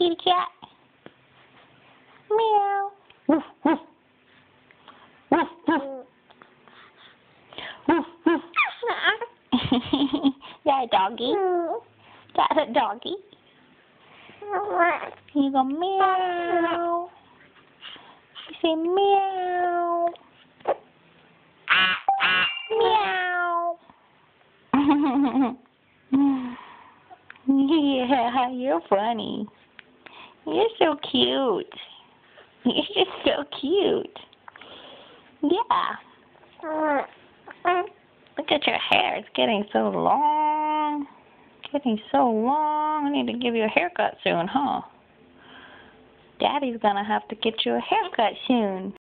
kitty cat. Meow. Woof, woof. Woof, woof. Woof, woof. That a doggy? That's a doggy? You go meow. You say meow. Meow. Yeah, you're funny. You're so cute. You're just so cute. Yeah. Look at your hair. It's getting so long. Getting so long. I need to give you a haircut soon, huh? Daddy's gonna have to get you a haircut soon.